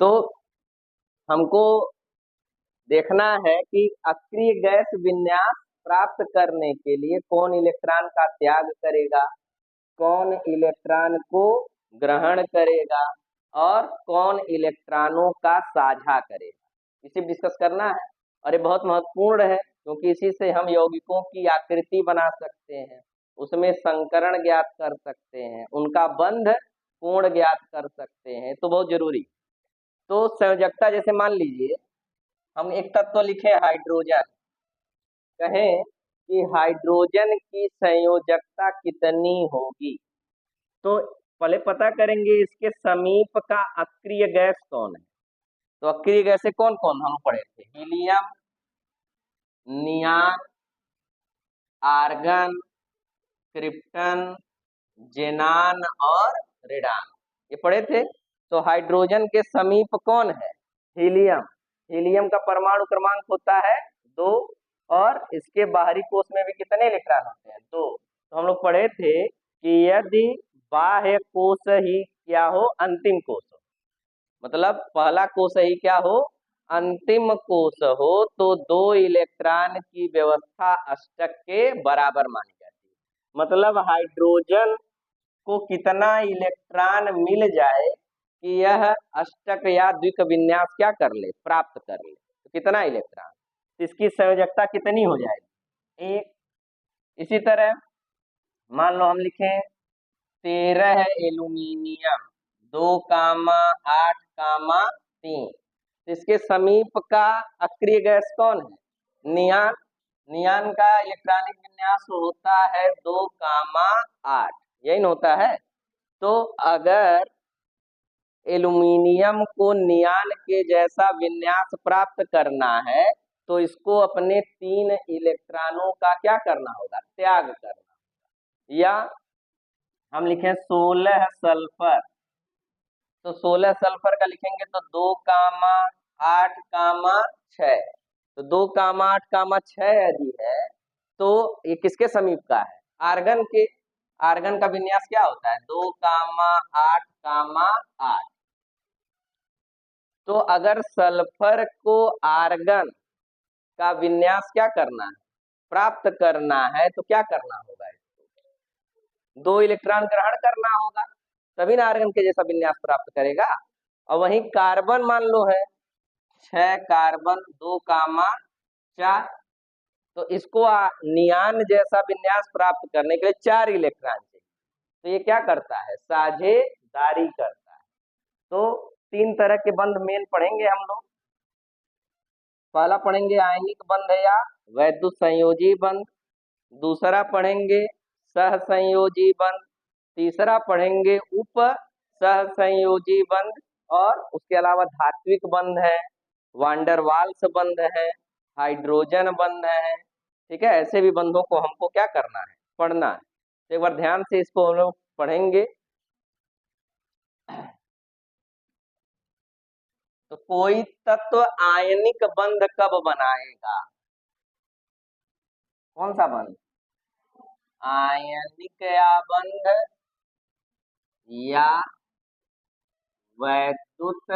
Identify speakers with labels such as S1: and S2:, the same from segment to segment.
S1: तो हमको देखना है कि अक्रिय गैस विन्यास प्राप्त करने के लिए कौन इलेक्ट्रॉन का त्याग करेगा, कौन इलेक्ट्रॉन को ग्रहण करेगा और कौन इलेक्ट्रॉनों का साझा करेगा, इसे डिस्कस करना है। और ये बहुत महत्वपूर्ण है क्योंकि इसी से हम यौगिकों की आकृति बना सकते हैं, उसमें संकरण ज्ञात कर सकते हैं, उनका बंध कोण ज्ञात कर सकते हैं, तो बहुत जरूरी। तो संयोजकता, जैसे मान लीजिए हम एक तत्व लिखे हाइड्रोजन, कहें कि हाइड्रोजन की संयोजकता कितनी होगी, तो पहले पता करेंगे इसके समीप का अक्रिय गैस कौन है। तो अक्रिय गैसें कौन कौन हम पढ़े थे? हीलियम, नियान, आर्गन, क्रिप्टन, जेनान और रेडान, ये पढ़े थे। तो हाइड्रोजन के समीप कौन है? हीलियम। हीलियम का परमाणु क्रमांक होता है 2 और इसके बाहरी कोश में भी कितने इलेक्ट्रॉन होते हैं? 2। तो हम लोग पढ़े थे कि यदि बाह्य कोश ही क्या हो, अंतिम कोश हो, मतलब पहला कोश ही क्या हो, अंतिम कोश हो, तो 2 इलेक्ट्रॉन की व्यवस्था अष्टक के बराबर मानी जाती है। मतलब हाइड्रोजन को कितना इलेक्ट्रॉन मिल जाए कि यह अष्टक या द्विक विन्यास क्या कर ले, प्राप्त कर ले, तो कितना इलेक्ट्रॉन, इसकी संयोजकता कितनी हो जाएगी? 1। इसी तरह मान लो हम लिखें 13 एल्यूमिनियम 2,8,3, इसके समीप का अक्रिय गैस कौन है? नियान। नियान का इलेक्ट्रॉनिक विन्यास होता है 2,8, यही न होता है। तो अगर एल्यूमिनियम को नियान के जैसा विन्यास प्राप्त करना है तो इसको अपने 3 इलेक्ट्रॉनों का क्या करना होगा? त्याग करना। या हम लिखें 16 सल्फर, तो 16 सल्फर का लिखेंगे तो 2,8,6, तो 2,8,6 यदि है तो ये किसके समीप का है? आर्गन के। आर्गन का विन्यास क्या होता है? 2,8,8। तो अगर सल्फर को आर्गन का विन्यास क्या करना है, प्राप्त करना है, तो क्या करना होगा? इसको 2 इलेक्ट्रॉन ग्रहण करना होगा, तभी ना आर्गन के जैसा विन्यास प्राप्त करेगा। और वहीं कार्बन मान लो है 6 कार्बन 2,4, तो इसको नियान जैसा विन्यास प्राप्त करने के लिए 4 इलेक्ट्रॉन चाहिए, तो ये क्या करता है? साझेदारी करता है। तो 3 तरह के बंध मेन पढ़ेंगे हम लोग। पहला पढ़ेंगे आयनिक बंध या वैद्युत संयोजी बंध, दूसरा पढ़ेंगे सहसंयोजी बंध, तीसरा पढ़ेंगे उप सहसंयोजी बंध, और उसके अलावा धात्विक बंध है, वांडरवाल्स बंध है, हाइड्रोजन बंध है। ठीक है, ऐसे भी बंधों को हमको क्या करना है? पढ़ना है। तो एक बार ध्यान से इसको हम लोग पढ़ेंगे। तो कोई तत्व आयनिक बंध कब बनाएगा? कौन सा बंध? आयनिक बंध या वैद्युत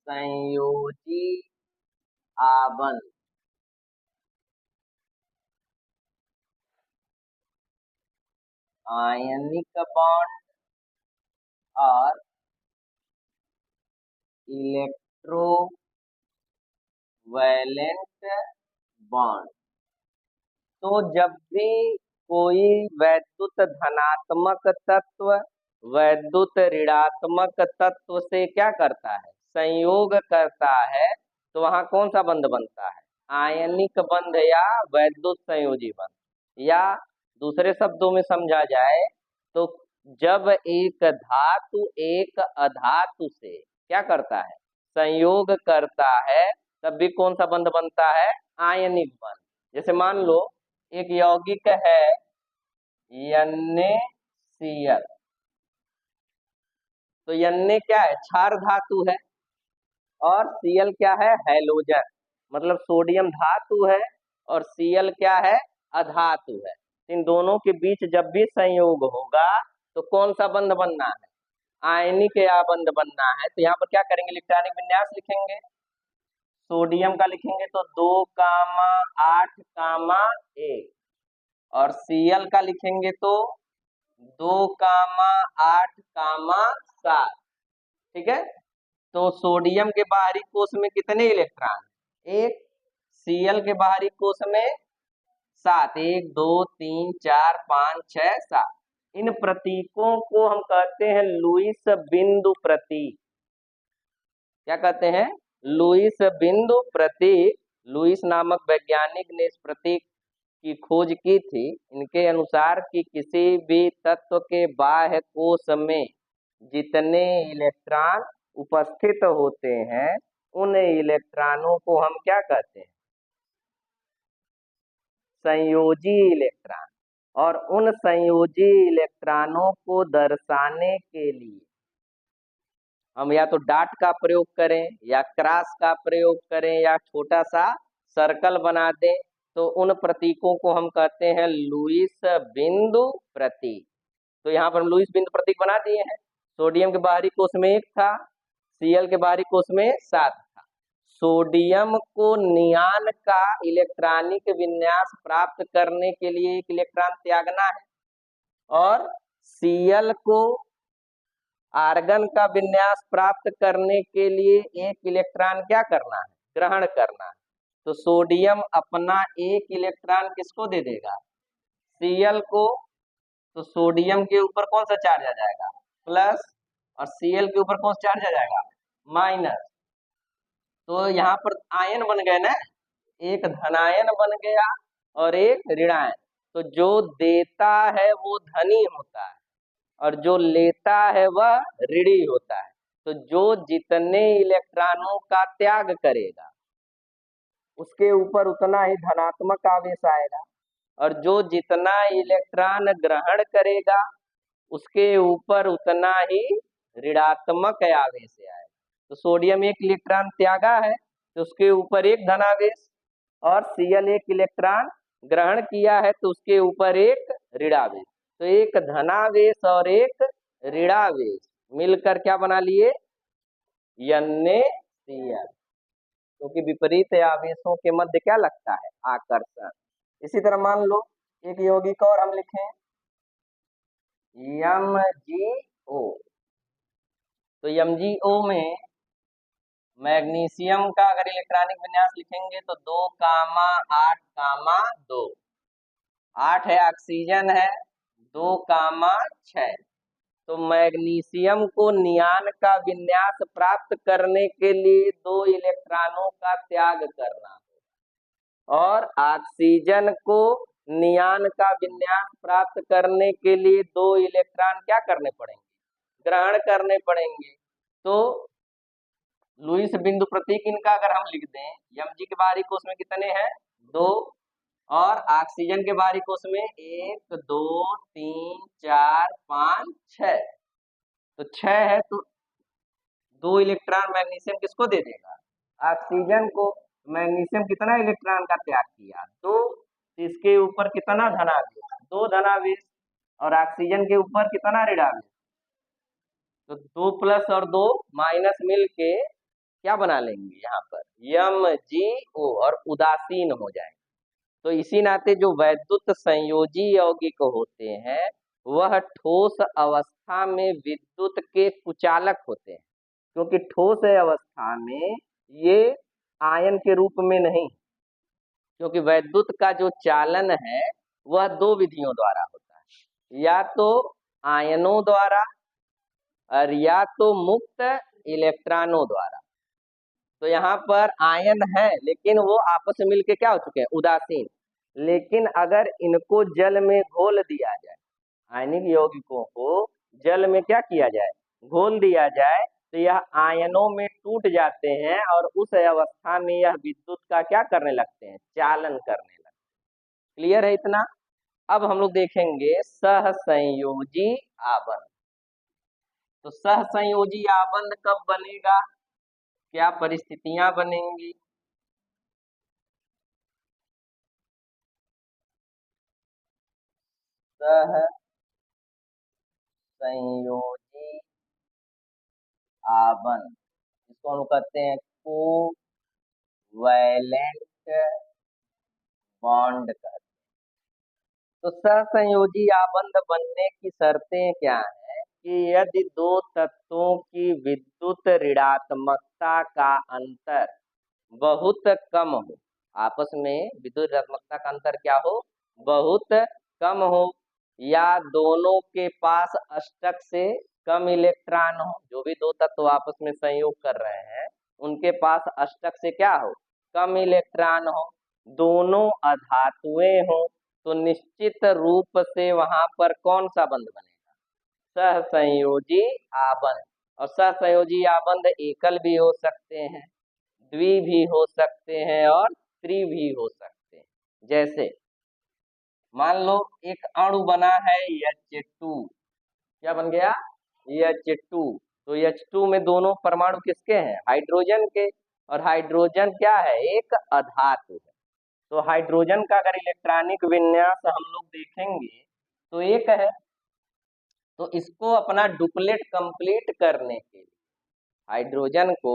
S1: संयोजी आबंध। आयनिक बॉन्ड और इलेक्ट्रोवैलेंट बॉन्ड। तो जब भी कोई वैद्युत धनात्मक तत्व वैद्युत ऋणात्मक तत्व से क्या करता है? संयोग करता है, तो वहां कौन सा बंध बनता है? आयनिक बंध या वैद्युत संयोजी बंध। या दूसरे शब्दों में समझा जाए तो जब एक धातु एक अधातु से क्या करता है? संयोग करता है, तब भी कौन सा बंध बनता है? आयनिक बंध। जैसे मान लो एक यौगिक है NaCl, तो Na क्या है? क्षार धातु है, और Cl क्या है? हैलोजन, मतलब सोडियम धातु है और Cl क्या है? अधातु है। इन दोनों के बीच जब भी संयोग होगा तो कौन सा बंध बनना है? आयनिक आबंध बनना है तो यहाँ पर क्या करेंगे, इलेक्ट्रॉनिक विन्यास लिखेंगे। सोडियम का लिखेंगे तो 2,8,1 और Cl का लिखेंगे तो 2,8,7। ठीक है, तो सोडियम के बाहरी कोश में कितने इलेक्ट्रॉन, एक। Cl के बाहरी कोश में 7, 1 2 3 4 5 6 7। इन प्रतीकों को हम कहते हैं लुईस बिंदु प्रतीक। क्या कहते हैं, लुईस बिंदु प्रतीक। लुईस नामक वैज्ञानिक ने इस प्रतीक की खोज की थी। इनके अनुसार कि किसी भी तत्व के बाह्य कोश में जितने इलेक्ट्रॉन उपस्थित होते हैं उन इलेक्ट्रॉनों को हम क्या कहते हैं, संयोजी इलेक्ट्रॉन। और उन संयोजी इलेक्ट्रॉनों को दर्शाने के लिए हम या तो डॉट का प्रयोग करें या क्रॉस का प्रयोग करें या छोटा सा सर्कल बना दें, तो उन प्रतीकों को हम कहते हैं लुईस बिंदु प्रतीक। तो यहाँ पर हम लुईस बिंदु प्रतीक बना दिए हैं। सोडियम के बाहरी कोश में 1 था, Cl के बाहरी कोश में 7 था। सोडियम को नियान का इलेक्ट्रॉनिक विन्यास प्राप्त करने के लिए एक इलेक्ट्रॉन त्यागना है और Cl को आर्गन का विन्यास प्राप्त करने के लिए एक इलेक्ट्रॉन क्या करना है, ग्रहण करना है। तो सोडियम अपना एक इलेक्ट्रॉन किसको दे देगा, Cl को। तो सोडियम के ऊपर कौन सा चार्ज आ जाएगा, प्लस, और Cl के ऊपर कौन सा चार्ज आ जाएगा, माइनस। तो यहाँ पर आयन बन गए ना, एक धनायन बन गया और एक ऋणायन। तो जो देता है वो धनी होता है और जो लेता है वह ऋणी होता है। तो जो जितने इलेक्ट्रॉनों का त्याग करेगा उसके ऊपर उतना ही धनात्मक आवेश आएगा और जो जितना इलेक्ट्रॉन ग्रहण करेगा उसके ऊपर उतना ही ऋणात्मक आवेश आएगा। तो सोडियम एक इलेक्ट्रॉन त्यागा है तो उसके ऊपर एक धनावेश, और Cl एक इलेक्ट्रॉन ग्रहण किया है तो उसके ऊपर एक ऋणावेश। तो एक धनावेश और एक ऋणावेश मिलकर क्या बना लिए, NaCl। क्योंकि विपरीत आवेशों के मध्य क्या लगता है, आकर्षण। इसी तरह मान लो एक यौगिक और हम लिखें MgO। तो MgO में मैग्नीशियम का अगर इलेक्ट्रॉनिक विन्यास लिखेंगे तो 2,8,2। 8 है ऑक्सीजन है, 2,6। तो मैग्नीशियम को नियान का विन्यास प्राप्त करने के लिए 2 इलेक्ट्रॉनों का त्याग करना है और ऑक्सीजन को नियान का विन्यास प्राप्त करने के लिए 2 इलेक्ट्रॉन क्या करने पड़ेंगे, ग्रहण करने पड़ेंगे। तो लुईस बिंदु प्रतीक इनका अगर हम लिख दें, Mg के बाहरी कोश में कितने हैं, 2, और ऑक्सीजन के बाहरी कोश में 1 2 3 4 5 6। तो 6 है तो 2 इलेक्ट्रॉन मैग्नीशियम किसको दे देगा, ऑक्सीजन को। मैग्नीशियम कितना इलेक्ट्रॉन का त्याग किया, 2। इसके ऊपर कितना धनावेश, 2 धनावेश, और ऑक्सीजन के ऊपर कितना ऋणावेश। तो 2 प्लस और 2 माइनस मिल के क्या बना लेंगे यहाँ पर, MgO, और उदासीन हो जाए। तो इसी नाते जो वैद्युत संयोजी यौगिक होते हैं वह ठोस अवस्था में विद्युत के कुचालक होते हैं, क्योंकि ठोस अवस्था में ये आयन के रूप में नहीं, क्योंकि वैद्युत का जो चालन है वह 2 विधियों द्वारा होता है, या तो आयनों द्वारा और या तो मुक्त इलेक्ट्रॉनों द्वारा। तो यहाँ पर आयन है लेकिन वो आपस में मिलके क्या हो चुके हैं, उदासीन। लेकिन अगर इनको जल में घोल दिया जाए, आयनिक यौगिकों को जल में क्या किया जाए, घोल दिया जाए, तो यह आयनों में टूट जाते हैं और उस अवस्था में यह विद्युत का क्या करने लगते हैं, चालन करने लगते हैं। क्लियर है इतना। अब हम लोग देखेंगे सहसंयोजी आबंध। तो सहसंयोजी आबंध कब बनेगा, क्या परिस्थितियां बनेंगी। सहसंयोजी आबंध, इसको हम कहते हैं कोवैलेंट बॉन्ड कहते हैं। तो सहसंयोजी आबंध बनने की शर्तें क्या है कि यदि दो तत्वों की विद्युत ऋणात्मकता का अंतर बहुत कम हो, आपस में विद्युत ऋणात्मकता का अंतर क्या हो, बहुत कम हो, या दोनों के पास अष्टक से कम इलेक्ट्रॉन हो, जो भी दो तत्व आपस में संयोग कर रहे हैं उनके पास अष्टक से क्या हो, कम इलेक्ट्रॉन हो, दोनों अधातुएं हो, तो निश्चित रूप से वहां पर कौन सा बंध बनेगा, सहसंयोजी आबंध। और सहसंयोजी आबंध एकल भी हो सकते हैं, द्वि भी हो सकते हैं और त्रि भी हो सकते हैं। जैसे मान लो एक अणु बना है H2, क्या बन गया, H2, तो H2 में दोनों परमाणु किसके हैं, हाइड्रोजन के, और हाइड्रोजन क्या है, एक अधातु है। तो हाइड्रोजन का अगर इलेक्ट्रॉनिक विन्यास हम लोग देखेंगे तो एक है, तो इसको अपना डुप्लेट कंप्लीट करने के लिए, हाइड्रोजन को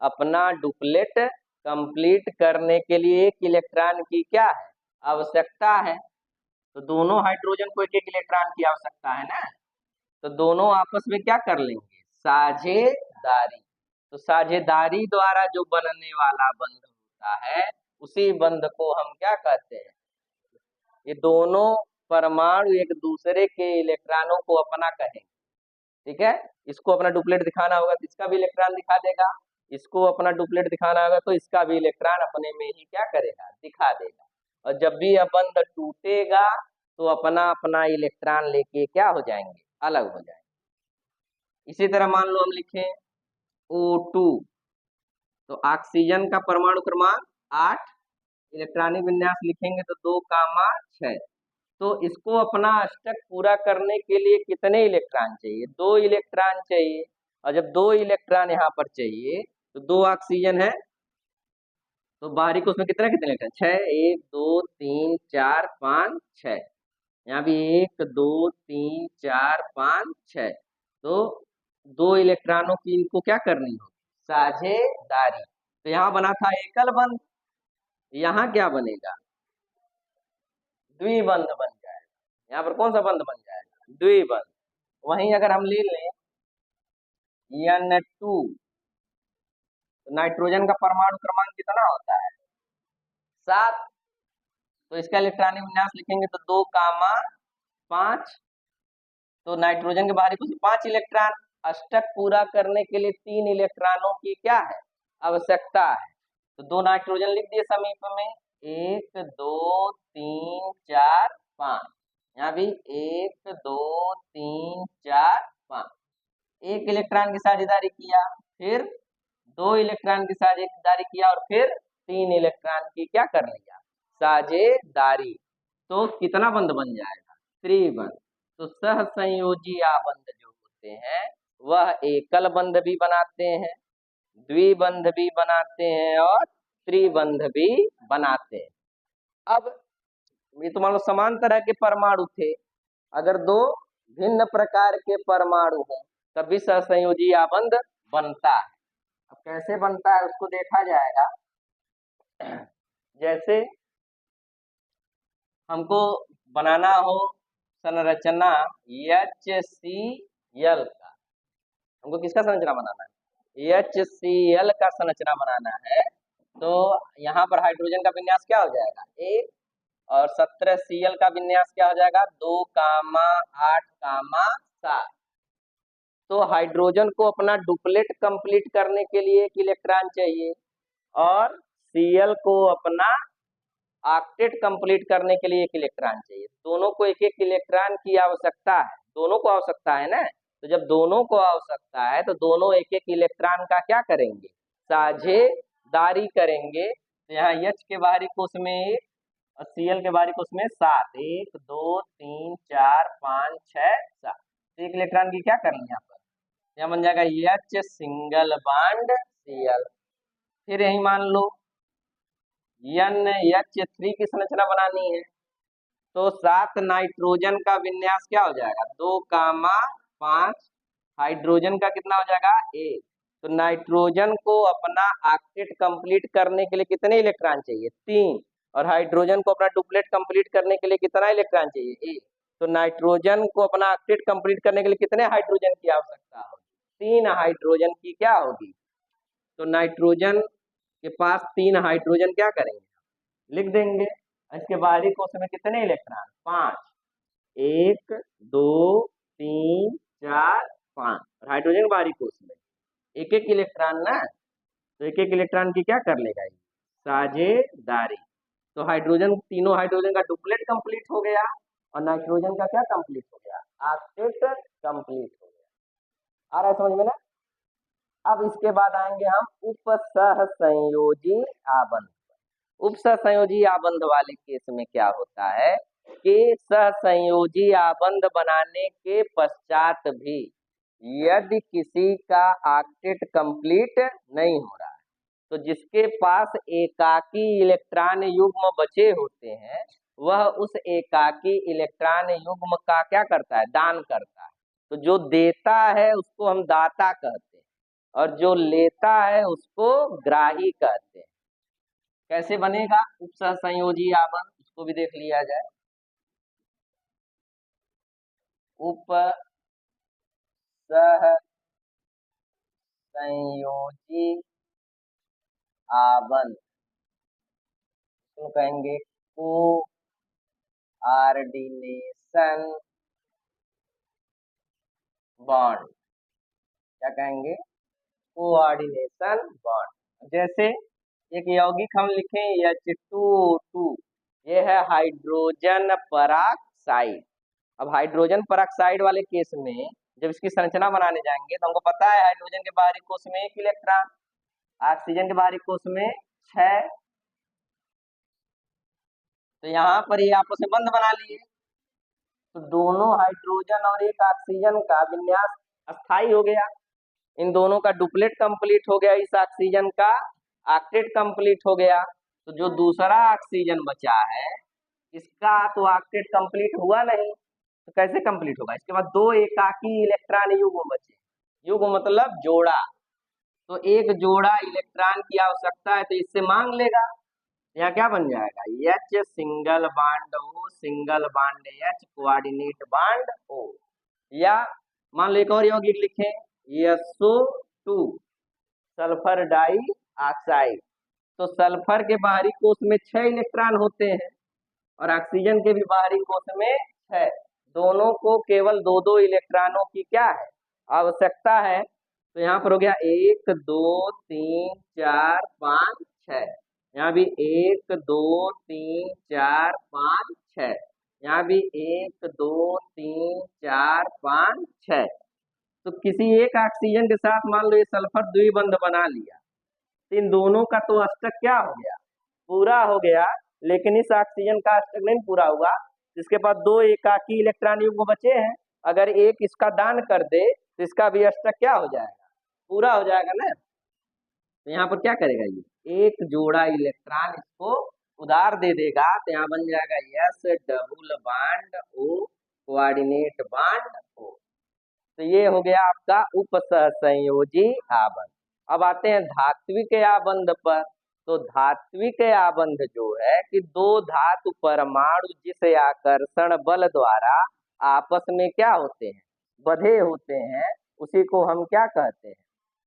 S1: अपना डुप्लेट कंप्लीट करने के लिए एक इलेक्ट्रॉन की क्या है, आवश्यकता है। तो दोनों हाइड्रोजन को एक एक इलेक्ट्रॉन की आवश्यकता है ना, तो दोनों आपस में क्या कर लेंगे, साझेदारी। तो साझेदारी द्वारा जो बनने वाला बंध होता है उसी बंध को हम क्या कहते हैं, ये दोनों परमाणु एक दूसरे के इलेक्ट्रॉनों को अपना कहेंगे, ठीक है। इसको अपना डुप्लेट दिखाना होगा तो इसका भी इलेक्ट्रॉन दिखा देगा, इसको अपना डुप्लेट दिखाना होगा तो इसका भी इलेक्ट्रॉन अपने में ही क्या करेगा, दिखा देगा। और जब भी यह बंध टूटेगा तो अपना अपना इलेक्ट्रॉन लेके क्या हो जाएंगे, अलग हो जाएंगे। इसी तरह मान लो हम लिखें O2, तो ऑक्सीजन का परमाणु क्रमांक 8, इलेक्ट्रॉनिक विन्यास लिखेंगे तो 2, 6। तो इसको अपना अष्टक पूरा करने के लिए कितने इलेक्ट्रॉन चाहिए, 2 इलेक्ट्रॉन चाहिए। और जब 2 इलेक्ट्रॉन यहाँ पर चाहिए तो 2 ऑक्सीजन है, तो बाहरी को उसमें कितने कितने इलेक्ट्रॉन, 6, 1 2 3 4 5 6, यहाँ भी 1 2 3 4 5 6, तो 2 इलेक्ट्रॉनों की इनको क्या करनी होगी, साझेदारी। तो यहाँ बना था एकल बंध, यहाँ क्या बनेगा, द्विबंध बन जाएगा। यहाँ पर कौन सा बंध बन जाएगा, द्विबंध। वहीं अगर हम ले लें N2, तो नाइट्रोजन का परमाणु क्रमांक कितना होता है, 7, तो इसका इलेक्ट्रॉनिक विन्यास लिखेंगे तो 2, 5, तो नाइट्रोजन के बाहरी कुछ 5 इलेक्ट्रॉन, अष्टक पूरा करने के लिए 3 इलेक्ट्रॉनों की क्या है, आवश्यकता है। तो 2 नाइट्रोजन लिख दिए समीप में, 1 2 3 4 5, यहाँ भी 1 2 3 4 5, एक इलेक्ट्रॉन की साझेदारी किया, फिर 2 इलेक्ट्रॉन की साझेदारी किया, और फिर 3 इलेक्ट्रॉन की क्या कर लिया, साझेदारी। तो कितना बंध बन जाएगा, त्रिबंध। तो सहसंयोजी आबंध जो होते हैं वह एकल बंध भी बनाते हैं, द्विबंध भी बनाते हैं और त्रिबंध भी बनाते हैं। अब ये तो मान लो समान तरह के परमाणु थे, अगर 2 भिन्न प्रकार के परमाणु हों तब भी सहसंयोजी आबंध बनता है। अब कैसे बनता है उसको देखा जाएगा। जैसे हमको बनाना हो संरचना HCl का, हमको किसका संरचना बनाना है, HCl का संरचना बनाना है, तो यहाँ पर हाइड्रोजन का विन्यास क्या हो जाएगा, 1, और 17 Cl का विन्यास क्या हो जाएगा, 2, 8, 7। तो हाइड्रोजन को अपना डुप्लेट कंप्लीट करने के लिए एक इलेक्ट्रॉन चाहिए, और Cl को अपना ऑक्टेट कंप्लीट करने के लिए एक इलेक्ट्रॉन चाहिए। दोनों को एक एक इलेक्ट्रॉन की आवश्यकता है, दोनों को आवश्यकता है ना, तो जब दोनों को आवश्यकता है तो दोनों एक एक इलेक्ट्रॉन का क्या करेंगे, साझेदारी करेंगे। तो यहाँ H के बाहरी कोश में 1 और Cl के बाहरी कोश में 7, 1 2 3 4 5 6 7, तो एक इलेक्ट्रॉन की क्या करनी है यहाँ पर, यहाँ बन जाएगा H सिंगल बॉन्ड Cl। फिर यही मान लो NH3 की संरचना बनानी है, तो 7 नाइट्रोजन का विन्यास क्या हो जाएगा, 2, 5, हाइड्रोजन का कितना हो जाएगा, 1, तो नाइट्रोजन को अपना ऑक्टेट कंप्लीट करने के लिए कितने इलेक्ट्रॉन चाहिए? 3। और हाइड्रोजन को अपना डुप्लेट कंप्लीट करने के लिए कितना इलेक्ट्रॉन चाहिए? 1। तो नाइट्रोजन को अपना ऑक्टेट कंप्लीट करने के लिए कितने हाइड्रोजन की आवश्यकता होगी? 3 हाइड्रोजन की क्या होगी? तो नाइट्रोजन के पास 3 हाइड्रोजन क्या करेंगे? लिख देंगे। इसके बाहरी कोश में कितने इलेक्ट्रॉन? 5। 1 2 3 4 5। और हाइड्रोजन बाहरी कोश में एक एक इलेक्ट्रॉन ना, तो एक एक इलेक्ट्रॉन की क्या कर लेगा? ये साझेदारी। तो हाइड्रोजन, तीनों हाइड्रोजन का डुप्लेट कंप्लीट हो गया और नाइट्रोजन का क्या कंप्लीट हो गया? ऑक्टेट कंप्लीट हो गया। आ रहा है समझ में ना? अब इसके बाद आएंगे हम उपसहसंयोजी आबंध। उपसहसंयोजी आबंध वाले केस में क्या होता है कि सहसंयोजी आबंध बनाने के पश्चात भी यदि किसी का ऑक्टेट कंप्लीट नहीं हो रहा है, तो जिसके पास एकाकी इलेक्ट्रॉन युग्म बचे होते हैं वह उस एकाकी इलेक्ट्रॉन युग्म का क्या करता है? दान करता है। तो जो देता है उसको हम दाता कहते हैं और जो लेता है उसको ग्राही कहते हैं। कैसे बनेगा उपसहसंयोजी आबंध, उसको भी देख लिया जाए। उपसहसंयोजी आबंध तो कहेंगे कोआर्डिनेशन बॉन्ड। क्या कहेंगे? Coordination bond. जैसे एक यौगिक हम लिखें H2O2, ये है हाइड्रोजन पराक्साइड। अब हाइड्रोजन पराक्साइड वाले केस में जब इसकी संरचना बनाने जाएंगे तो हमको पता है हाइड्रोजन के बाहरी कोश में 1 इलेक्ट्रॉन, ऑक्सीजन के बाहरी कोश में 6। तो यहाँ पर ये आपस में बंध बना लिए, तो दोनों हाइड्रोजन और एक ऑक्सीजन का विन्यास अस्थाई हो गया। इन दोनों का डुप्लेट कंप्लीट हो गया, इस ऑक्सीजन का ऑक्टेट कंप्लीट हो गया। तो जो दूसरा ऑक्सीजन बचा है इसका तो ऑक्टेट कंप्लीट हुआ नहीं, तो कैसे कंप्लीट होगा? इसके बाद 2 एकाकी इलेक्ट्रॉन युग्म बचे। युग्म मतलब जोड़ा, तो एक जोड़ा इलेक्ट्रॉन की आवश्यकता है तो इससे मांग लेगा। यहाँ क्या बन जाएगा? H single bond O single bond H coordinate bond O। या मान लो एक और यौगिक लिखें SO2 सल्फर डाई ऑक्साइड। तो सल्फर के बाहरी कोश में 6 इलेक्ट्रॉन होते हैं और ऑक्सीजन के भी बाहरी कोश में 6। दोनों को केवल 2-2 इलेक्ट्रॉनों की क्या है? आवश्यकता है। तो यहाँ पर हो गया 1 2 3 4 5 6। यहाँ भी 1 2 3 4 5 6। यहाँ भी 1 2 3 4 5 6। तो किसी एक ऑक्सीजन के साथ मान लो ये सल्फर द्विबंध बना लिया, तो इन दोनों का तो अष्टक क्या हो गया? पूरा हो गया। लेकिन इस ऑक्सीजन का अष्टक नहीं पूरा हुआ, जिसके पास 2 एकाकी इलेक्ट्रॉन युग्म बचे हैं, अगर एक इसका दान कर दे तो इसका भी अष्टक क्या हो जाएगा? पूरा हो जाएगा ना। तो यहाँ पर क्या करेगा? ये एक जोड़ा इलेक्ट्रॉन इसको उधार दे देगा, तो यहाँ बन जाएगा S double bond O coordinate bond O। तो ये हो गया आपका उपसहसंयोजी आबंध। अब आते हैं धात्विक आबंध पर। तो धात्विक आबंध जो है कि 2 धातु परमाणु जिस आकर्षण बल द्वारा आपस में क्या होते हैं? बंधे होते हैं, उसी को हम क्या कहते हैं?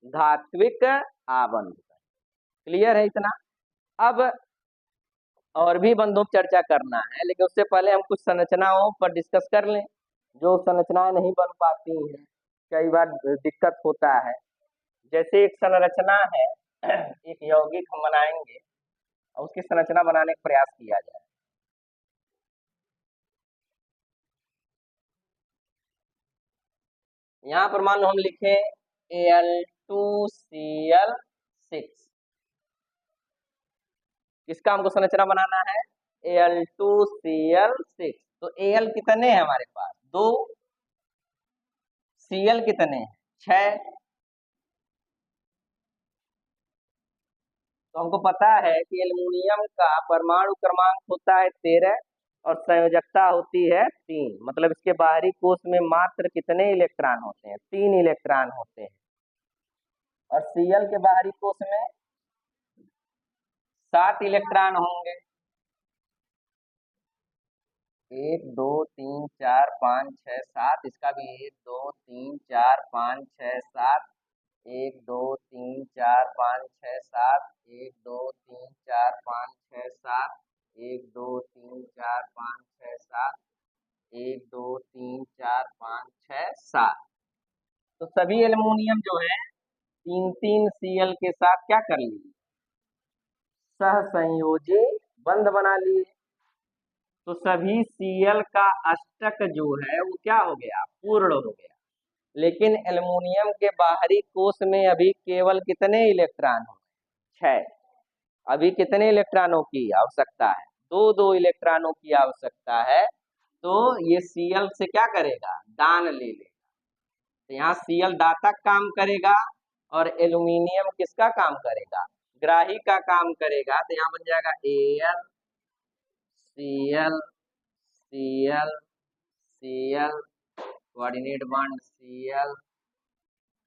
S1: धात्विक आबंध। क्लियर है इतना? अब और भी बंधों पर चर्चा करना है, लेकिन उससे पहले हम कुछ संरचनाओं पर डिस्कस कर लें। जो संरचनाएं नहीं बन पाती हैं, कई बार दिक्कत होता है। जैसे एक संरचना है एक यौगिक हम बनाएंगे और उसकी संरचना बनाने का प्रयास किया जाए। यहाँ पर मान लो हम लिखें Al2Cl6। किसका हमको संरचना बनाना है? Al2Cl6। तो Al कितने हैं हमारे पास? 2। Cl कितने हैं? 6। तो हमको पता है कि एल्युमिनियम का परमाणु क्रमांक होता है 13 और संयोजकता होती है 3। मतलब इसके बाहरी कोश में मात्र कितने इलेक्ट्रॉन होते हैं? 3 इलेक्ट्रॉन होते हैं। और Cl के बाहरी कोश में 7 इलेक्ट्रॉन होंगे। 1 2 3 4 5 6 7, इसका भी 1 2 3 4 5 6 7, 1 2 3 4 5 6 7, 1 2 3 4 5 6 7, 1 2 3 4 5 6 7, 1 2 3 4 5 6 7। तो सभी एल्युमिनियम जो है 3 Cl के साथ क्या कर लिए, सहसंयोजी बंध बना लिए। तो सभी Cl का अष्टक जो है वो क्या हो गया, पूर्ण हो गया। लेकिन एल्युमिनियम के बाहरी कोश में अभी केवल कितने इलेक्ट्रॉन हो, 6। अभी कितने इलेक्ट्रॉनों की आवश्यकता है, 2 इलेक्ट्रॉनों की आवश्यकता है। तो ये Cl से क्या करेगा, दान ले लेगा। तो यहाँ Cl दाता काम करेगा और एल्युमिनियम किसका काम करेगा, ग्राही का काम करेगा। तो यहाँ बन जाएगा Al Cl Cl Cl, coordinate bond Cl,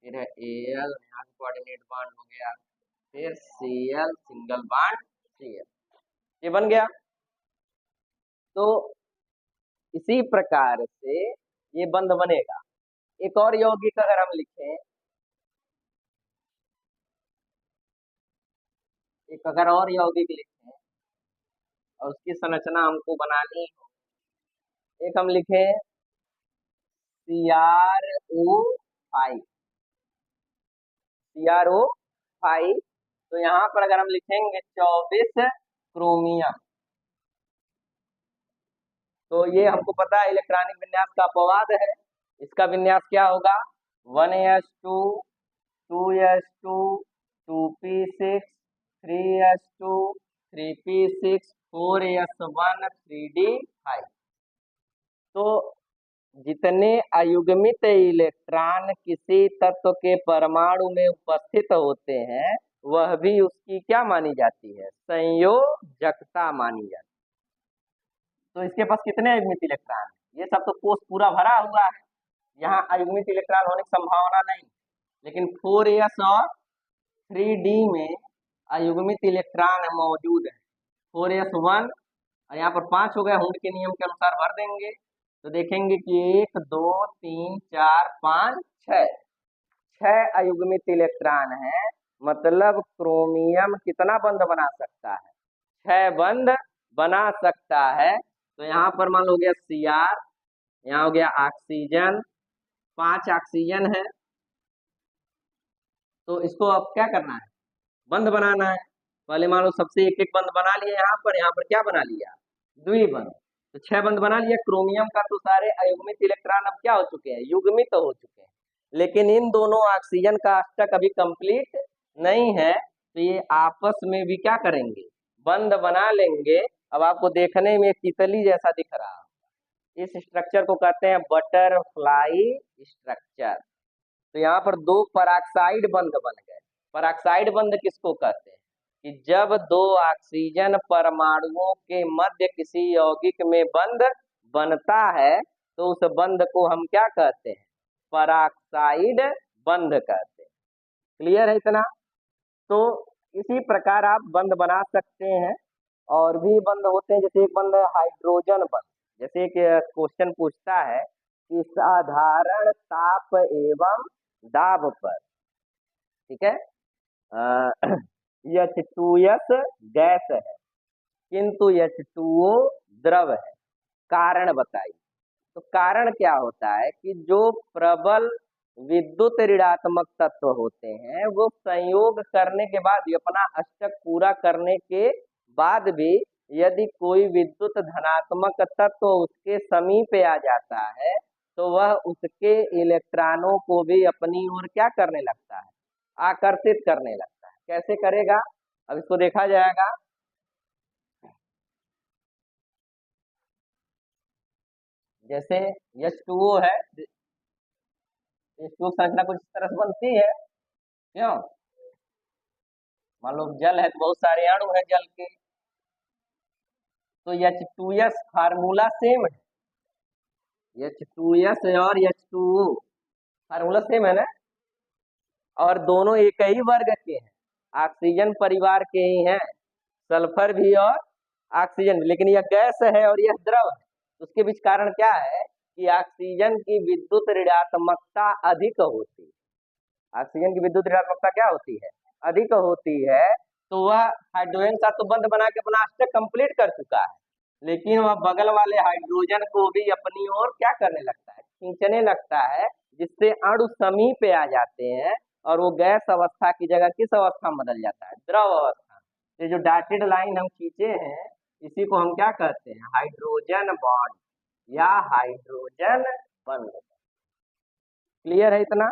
S1: फिर है Al, यहाँ से कोऑर्डिनेट बॉन्ड हो गया, फिर Cl सिंगल बॉन्ड Cl, ये बन गया। तो इसी प्रकार से ये बंध बनेगा। एक और यौगिक अगर हम लिखें, एक अगर और यौगिक लिखें और उसकी संरचना हमको बनानी हो, एक हम लिखें CrO5, CrO5। तो यहाँ पर अगर हम लिखेंगे 24 क्रोमियम, तो ये हमको पता है इलेक्ट्रॉनिक विन्यास का अपवाद है। इसका विन्यास क्या होगा, 1s2 2s2 2p6 3s2 3p6 4s1 3d5। तो जितने अयुग्मित इलेक्ट्रॉन किसी तत्व के परमाणु में उपस्थित होते हैं वह भी उसकी क्या मानी जाती है, संयोजकता मानी जाती है। तो इसके पास कितने अयुग्मित इलेक्ट्रॉन है, ये सब तो कोष पूरा भरा हुआ है, यहाँ अयुग्मित इलेक्ट्रॉन होने की संभावना नहीं। लेकिन 4s और 3d में अयुग्मित इलेक्ट्रॉन मौजूद है। 4s1 और यहाँ पर 5 हो गया, हुंड के नियम के अनुसार भर देंगे तो देखेंगे कि 1 2 3 4 5 6 अयुग्मित इलेक्ट्रॉन है। मतलब क्रोमियम कितना बंध बना सकता है, 6 बंध बना सकता है। तो यहाँ पर मान लो हो गया Cr, यहाँ हो गया ऑक्सीजन, 5 ऑक्सीजन है। तो इसको अब क्या करना है, बंध बनाना है। पहले मान लो सबसे एक एक बंध बना लिया, यहाँ पर क्या बना लिया, द्विबंध। तो 6 बंध बना लिया क्रोमियम का। तो सारे अयुग्मित इलेक्ट्रॉन अब क्या हो चुके हैं, युग्मित हो चुके हैं। लेकिन इन दोनों ऑक्सीजन का अष्टक अभी कंप्लीट नहीं है, तो ये आपस में भी क्या करेंगे, बंध बना लेंगे। अब आपको देखने में तितली जैसा दिख रहा है, इस स्ट्रक्चर को कहते हैं बटरफ्लाई स्ट्रक्चर। तो यहाँ पर 2 पराक्साइड बंध बन गए। पराक्साइड बंध किसको कहते हैं, कि जब 2 ऑक्सीजन परमाणुओं के मध्य किसी यौगिक में बंध बनता है तो उस बंध को हम क्या कहते हैं, पराक्साइड बंध कहते हैं। क्लियर है इतना। तो इसी प्रकार आप बंध बना सकते हैं। और भी बंध होते हैं, जैसे एक बंध हाइड्रोजन बंध। जैसे एक क्वेश्चन पूछता है कि साधारण ताप एवं दाब पर, ठीक है, H2S गैस है किंतु H2O द्रव है, कारण बताइए। तो कारण क्या होता है कि जो प्रबल विद्युत ऋणात्मक तत्व होते हैं वो संयोग करने के बाद भी, अपना अष्टक पूरा करने के बाद भी, यदि कोई विद्युत धनात्मक तत्व उसके समीप आ जाता है तो वह उसके इलेक्ट्रॉनों को भी अपनी ओर क्या करने लगता है, आकर्षित करने लगता है। कैसे करेगा, अब इसको देखा जाएगा। जैसे H2O है, H2O संरचना कुछ इस तरह से बनती है, क्यों, मान लो जल है तो बहुत सारे अणु है जल के। तो H2S फार्मूला सेम है, H2S और H2O फार्मूला सेम है ना। और दोनों एक ही वर्ग के हैं, ऑक्सीजन परिवार के ही हैं, सल्फर भी और ऑक्सीजन भी, लेकिन यह गैस है और यह द्रव है। उसके बीच कारण क्या है कि ऑक्सीजन की विद्युत ऋणात्मकता अधिक होती है। ऑक्सीजन की विद्युत ऋणात्मकता क्या होती है? अधिक होती है। तो वह हाइड्रोजन का तो बंध बना के अपना अष्टक कंप्लीट कर चुका है, लेकिन वह बगल वाले हाइड्रोजन को भी अपनी ओर क्या करने लगता है? खींचने लगता है, जिससे अणु समीप आ जाते हैं और वो गैस अवस्था की जगह किस अवस्था में बदल जाता है? द्रव अवस्था। ये जो डॉटेड लाइन हम खींचे हैं, इसी को हम क्या कहते हैं? हाइड्रोजन बॉन्ड या हाइड्रोजन बंध। क्लियर है इतना?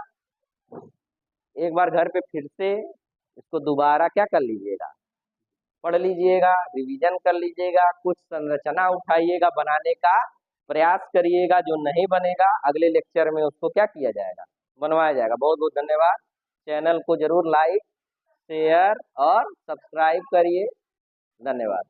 S1: एक बार घर पे फिर से इसको दोबारा क्या कर लीजिएगा, पढ़ लीजिएगा, रिवीजन कर लीजिएगा, कुछ संरचना उठाइएगा, बनाने का प्रयास करिएगा। जो नहीं बनेगा अगले लेक्चर में उसको क्या किया जाएगा? बनवाया जाएगा। बहुत बहुत धन्यवाद। चैनल को जरूर लाइक, शेयर और सब्सक्राइब करिए। धन्यवाद।